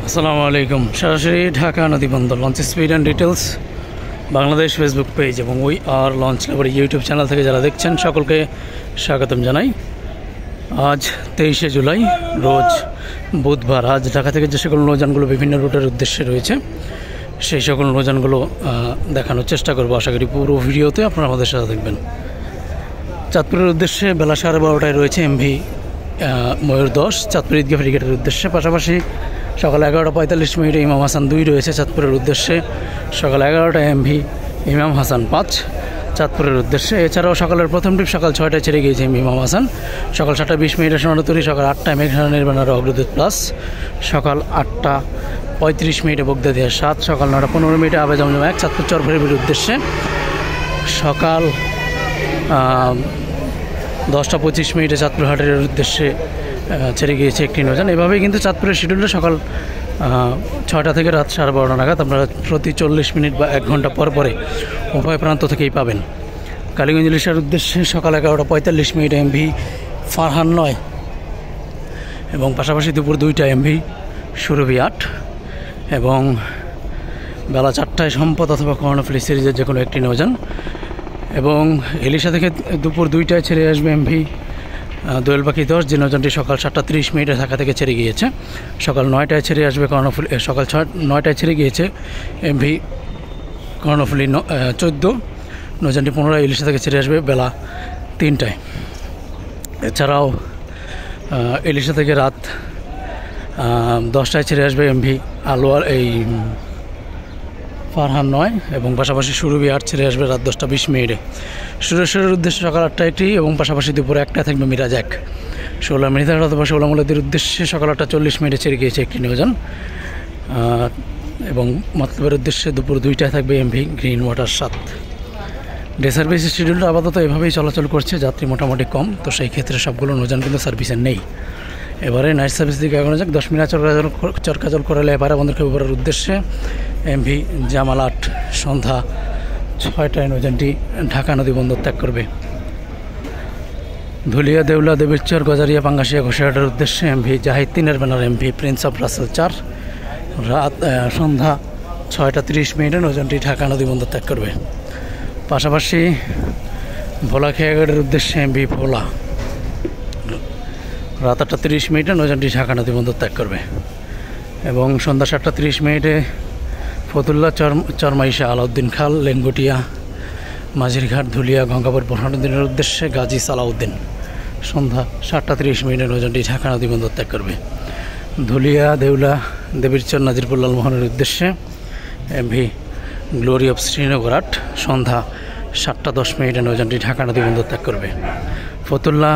আসসালামু আলাইকুম। সরাসরি ঢাকা নদীবন্দর launch speed and details Bangladesh Facebook page এবং we are launch lover YouTube channel থেকে যারা দেখছেন সকলকে স্বাগতম জানাই। আজ 23শে জুলাই রোজ বুধবার। আজ ঢাকা থেকে যে সকল নৌযানগুলো বিভিন্ন রুটের উদ্দেশ্যে রয়েছে সেই সকল নৌযানগুলো দেখানোর চেষ্টা করবো। আশা করি পুরো ভিডিওতে আপনারা আমাদের সাথে দেখবেন। চাঁদপুরের উদ্দেশ্যে বেলা 12:30টায় রয়েছে এমভি ময়ূর 10 চাঁদপুর ঈদগাহ ফ্রিগেটের উদ্দেশ্যে। পাশাপাশি সকাল 11:45 ইমাম হাসান 2 রয়েছে চাঁদপুরের উদ্দেশ্যে। সকাল 11টায় এমভি ইমাম হাসান 5 চাঁদপুরের উদ্দেশ্যে। এছাড়াও সকালের প্রথম ট্রিপ সকাল 6টায় ছেড়ে গিয়েছে ইমাম হাসান। সকাল 7:20 সোনারতরী। সকাল 8টায় মেঘনা নির্বাণার অগ্রদূত প্লাস। সকাল 8:35 বগদাদিয়া 7। সকাল 9:15 আবে জমজম 1 চাঁদপুর চরফেরির উদ্দেশ্যে। সকাল 10:25 চাঁদপুর হাটের উদ্দেশ্যে ছেড়ে গিয়েছে একটি নৌযান। এভাবেই কিন্তু চাঁদপুরের শিডিউলটা সকাল 6টা থেকে রাত 12:30 নাগাদ আপনারা প্রতি 40 মিনিট বা 1 ঘন্টা পর পরে উভয় প্রান্ত থেকেই পাবেন। কালীগঞ্জ ইলিশার উদ্দেশ্যে সকাল 11:45 এমভি ফারহান 9 এবং পাশাপাশি দুপুর 2টায় এমভি সুরভি 8 এবং বেলা 4টায় সম্পদ অথবা কর্ণফুলী সিরিজের যে কোনো একটি নৌযান। এবং ইলিশা থেকে দুপুর 2টায় ছেড়ে আসবে এমভি দোয়েল পাখি 10 যে নৌযানটি সকাল 7:30 ঢাকা থেকে ছেড়ে গিয়েছে। সকাল 9টায় ছেড়ে আসবে কর্ণফুলী। সকাল 9টায় ছেড়ে গিয়েছে এমভি কর্ণফুলী 14 নৌযানটি পুনরায় ইলিশা থেকে ছেড়ে আসবে বেলা 3টায়। এছাড়াও ইলিশা থেকে রাত 10টায় ছেড়ে আসবে এমভি আলোয়ার ফারহান 9 এবং পাশাপাশি সুরভি 8 ছেড়ে আসবে রাত 10:20। সুরেশ্বরের উদ্দেশ্যে সকাল 8টায় একটি এবং পাশাপাশি দুপুর 1টায় থাকবে মিরাজ 1। 16 মিনিট অথবা 16 মূলদের উদ্দেশ্যে সকাল 8:40 ছেড়ে গিয়েছে একটি নৌযান এবং মতলবের উদ্দেশ্যে দুপুর 2টায় থাকবে এমভি গ্রিন ওয়াটার 7। ডে সার্ভিসের শিডিউলটা আপাতত এভাবেই চলাচল করছে। যাত্রী মোটামুটি কম, তো সেই ক্ষেত্রে সবগুলো নৌযান কিন্তু সার্ভিসে নেই। এবারে নাইট সার্ভিস দিকে এগোনো যাক। 10 মিনিট চরকাজল করালে এবারে বন্দরকে উপরের উদ্দেশ্যে এমভি জামাল 8 সন্ধ্যা 6টায় নৌযানটি ঢাকা নদী বন্দর ত্যাগ করবে। ধুলিয়া দেউলা দেবীরচর গজারিয়া পাঙ্গাসিয়া ঘোষাহাটের উদ্দেশ্যে এমভি জাহিদ 3 ব্যানার এমভি প্রিন্স অফ রাসেল 4 রাত সন্ধ্যা 6:30 নৌযানটি ঢাকা নদী বন্দর ত্যাগ করবে। পাশাপাশি ভোলা খেয়াঘাটের উদ্দেশ্যে এমভি ভোলা রাত 8:30 নৌযানটি ঢাকা নদী বন্দর ত্যাগ করবে। এবং সন্ধ্যা 7:30 ফতুল্লা চরমাইশা আলাউদ্দিন খাল লেঙ্গুটিয়া মাঝিরঘাট ধুলিয়া গঙ্গাপুর বোরহানুদ্দিনের উদ্দেশ্যে গাজী সালাউদ্দিন সন্ধ্যা 7:30 নৌযানটি ঢাকা নদী বন্দর ত্যাগ করবে। ধুলিয়া দেউলা দেবীরচর নাজিরপুর লালমোহনের উদ্দেশ্যে এমভি গ্লোরি অফ শ্রীনগর 8 সন্ধ্যা 7:10 নৌযানটি ঢাকা নদী বন্দর ত্যাগ করবে। ফতুল্লা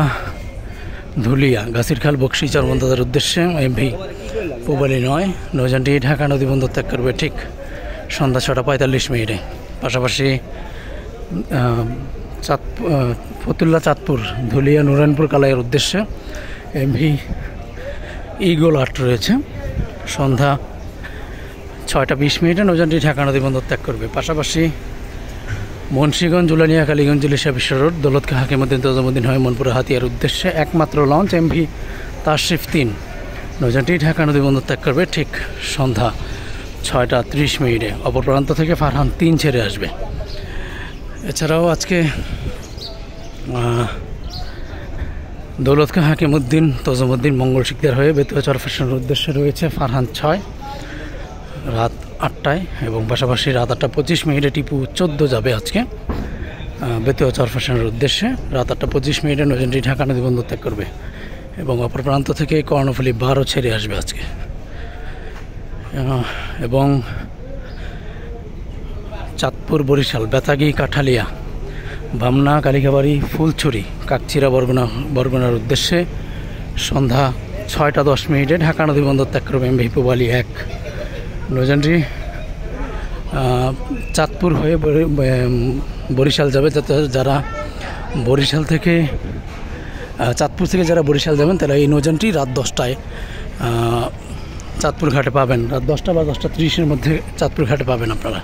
ধুলিয়া গাছিরখাল বক্সি চরমন্দাদের উদ্দেশ্যে এমভি পুবালি 9 নৌযানটি ঢাকা নদী বন্দর ত্যাগ করবে ঠিক সন্ধ্যা 6:45। পাশাপাশি ফতুল্লা চাঁদপুর ধুলিয়া নুরানপুর কালাইয়ের উদ্দেশ্যে এমভি ইগল 8 রয়েছে সন্ধ্যা 6:20 নৌযানটি ঢাকা নদী বন্দর ত্যাগ করবে। পাশাপাশি মুন্সিগঞ্জ জুলানিয়া কালীগঞ্জ ইলিশা বিশ্ব রোড দৌলতখাঁ হাকিমুদ্দিন তজুমুদ্দিন মনপুরে হাতিয়ার উদ্দেশ্যে একমাত্র লঞ্চ এমভি তাশরিফ 3 নৌযানটি ঢাকা নদী বন্দর ত্যাগ করবে ঠিক সন্ধ্যা 6:30। অপর প্রান্ত থেকে ফারহান 3 ছেড়ে আসবে। এছাড়াও আজকে দৌলতখাঁ হাকিমুদ্দিন তজুমুদ্দিন মঙ্গল শিকদার হয়ে বেতুয়া চরফেশনের উদ্দেশ্যে রয়েছে ফারহান 6 রাত 8টায় এবং পাশাপাশি রাত 8:25 টিপু 14 যাবে আজকে বেতুয়া চরফেশনের উদ্দেশ্যে। রাত 8:25 নৌযানটি ঢাকা নদী বন্দর ত্যাগ করবে এবং অপর প্রান্ত থেকে কর্ণফুলী 12 ছেড়ে আসবে আজকে। এবং চাঁদপুর বরিশাল বেতাগি কাঠালিয়া বামনা কালিকাবাড়ি ফুলছড়ি কাকচিরা বরগুনার উদ্দেশ্যে সন্ধ্যা 6:10 ঢাকা নদী বন্দর ত্যাগ করবে এমভি পুবালি 1 নৌযানটি চাঁদপুর হয়ে বরিশাল যাবে। যারা বরিশাল থেকে চাঁদপুর থেকে যারা বরিশাল যাবেন তারা এই নৌযানটি রাত 10টায় চাঁদপুর ঘাটে পাবেন। রাত 10টা বা 10:30 মধ্যে চাঁদপুর ঘাটে পাবেন আপনারা।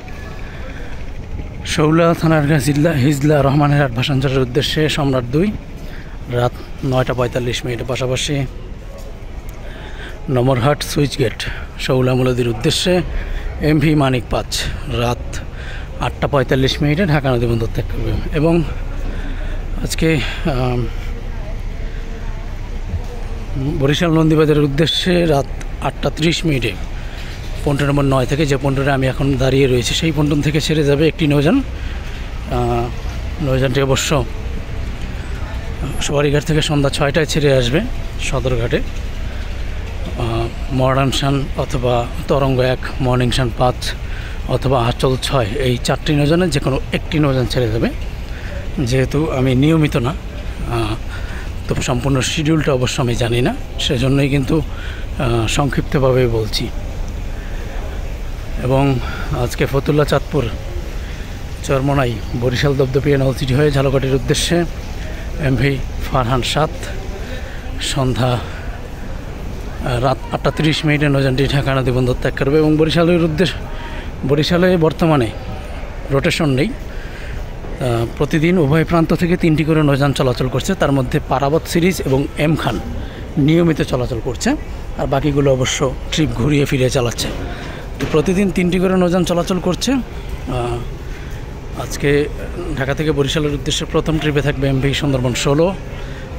শৌলা থানার হিজলা রহমানের হাট ভাসানচরের উদ্দেশ্যে সম্রাট 2 রাত 9:45। পাশাপাশি নমরহাট সুইচ গেট শৌলামুলদির উদ্দেশ্যে এমভি মানিক 5 রাত 8:45 ঢাকা নদী বন্দর ত্যাগ করবে। এবং আজকে বরিশাল নন্দীবাজারের উদ্দেশ্যে রাত 8:30 পন্টন নম্বর 9 থেকে, যে পন্টনে আমি এখন দাঁড়িয়ে রয়েছি সেই পন্টন থেকে ছেড়ে যাবে একটি নৌযান। নৌযানটি অবশ্য সবারীঘাট থেকে সন্ধ্যা 6টায় ছেড়ে আসবে সদরঘাটে। মডার্ন শান অথবা তরঙ্গ 1, মর্নিং শান 5 অথবা আঁচল 6, এই 4টি নৌযানের যে কোনো একটি নৌযান ছেড়ে যাবে। যেহেতু আমি নিয়মিত না, তো সম্পূর্ণ শিডিউলটা অবশ্য আমি জানি না, সেজন্যই কিন্তু সংক্ষিপ্তভাবে বলছি। এবং আজকে ফতুল্লা, চাঁদপুর, চরমনাই, বরিশাল, দপদপিয়া, নলছিটি হয়ে ঝালকাঠির উদ্দেশ্যে এমভি ফারহান 7 সন্ধ্যা রাত 8:30 নৌযানটি ঢাকা নদী বন্দর ত্যাগ করবে। এবং বরিশালে বর্তমানে রোটেশন নেই, প্রতিদিন উভয় প্রান্ত থেকে 3টি করে নৌযান চলাচল করছে। তার মধ্যে পারাবত সিরিজ এবং এম খান নিয়মিত চলাচল করছে, আর বাকিগুলো অবশ্য ট্রিপ ঘুরিয়ে ফিরিয়ে চালাচ্ছে। তো প্রতিদিন 3টি করে নৌযান চলাচল করছে। আজকে ঢাকা থেকে বরিশালের উদ্দেশ্যে প্রথম ট্রিপে থাকবে এমভি সুন্দরবন 16,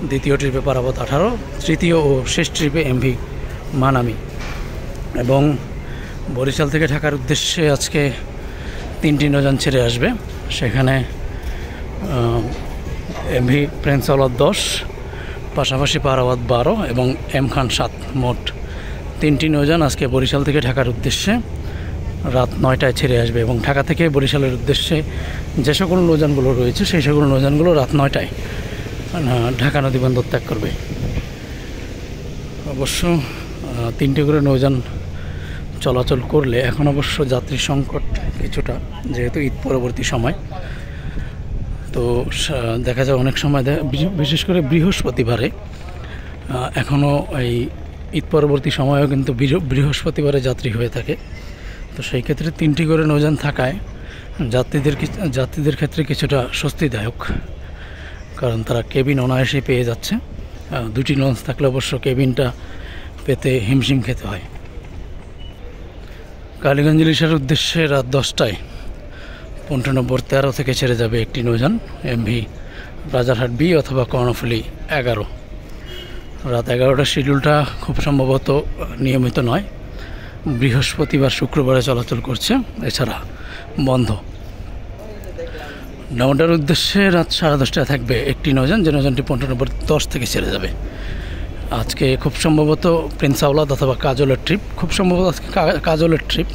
দ্বিতীয় ট্রিপে পারাবত 18, তৃতীয় ও শেষ ট্রিপে এমভি মানামি। এবং বরিশাল থেকে ঢাকার উদ্দেশ্যে আজকে 3টি নৌযান ছেড়ে আসবে। সেখানে এমভি প্রিন্স আওলাদ 10, পাশাপাশি পারাবত 12 এবং এম খান 7, মোট 3টি নৌযান আজকে বরিশাল থেকে ঢাকার উদ্দেশ্যে রাত 9টায় ছেড়ে আসবে। এবং ঢাকা থেকে বরিশালের উদ্দেশ্যে যে সকল নৌযানগুলো রয়েছে সেই সকল নৌযানগুলো রাত 9টায় ঢাকা নদী বন্দর ত্যাগ করবে। অবশ্য 3টে করে নৌযান চলাচল করলে এখন অবশ্য যাত্রী সংকট কিছুটা, যেহেতু ঈদ পরবর্তী সময়। তো দেখা যায় অনেক সময় বিশেষ করে বৃহস্পতিবারে, এখনও এই ঈদ পরবর্তী সময়েও কিন্তু বৃহস্পতিবারে যাত্রী হয়ে থাকে। তো সেই ক্ষেত্রে 3টি করে নৌযান থাকায় যাত্রীদের ক্ষেত্রে কিছুটা স্বস্তিদায়ক, কারণ তারা কেবিন অনায়াসেই পেয়ে যাচ্ছে। 2টি লঞ্চ থাকলে অবশ্য কেবিনটা পেতে হিমশিম খেতে হয়। কালীগঞ্জ ইলিশার উদ্দেশ্যে রাত 10টায় পন্টন নম্বর 13 থেকে ছেড়ে যাবে একটি নৌযান এমভি রাজারহাট বি অথবা কর্ণফুলী 11। রাত 11টার শিডিউলটা খুব সম্ভবত নিয়মিত নয়, বৃহস্পতিবার শুক্রবারে চলাচল করছে, এছাড়া বন্ধ। নওডার উদ্দেশ্যে রাত 10:30টায় থাকবে একটি নৌযান, যে নৌযানটি পন্টন নম্বর 10 থেকে ছেড়ে যাবে। আজকে খুব সম্ভবত প্রিন্স আওলাদ অথবা কাজলের ট্রিপ, খুব সম্ভবত আজকে কাজলের ট্রিপ।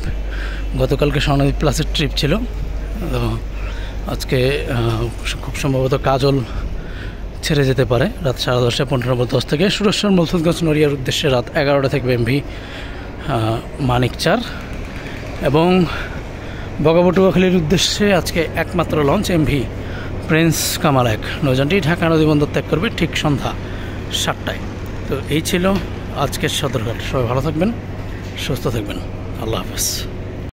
গতকালকে স্বর্ণদ্বীপ প্লাসের ট্রিপ ছিল, আজকে খুব সম্ভবত কাজল ছেড়ে যেতে পারে রাত 10:30টায় পন্টন নম্বর 10 থেকে। সুরেশ্বর, মলসুদগঞ্জ, নড়িয়ার উদ্দেশ্যে রাত 11টায় থাকবে এমভি মানিক 4। এবং বগাবটুয়াখালীর উদ্দেশ্যে আজকে একমাত্র লঞ্চ এমভি প্রিন্স কামাল 1 নৌযানটি ঢাকা নদী বন্দর ত্যাগ করবে ঠিক সন্ধ্যা 7টায়। তো এই ছিল আজকের সদরঘাট। সবাই ভালো থাকবেন, সুস্থ থাকবেন, আল্লাহ হাফেজ।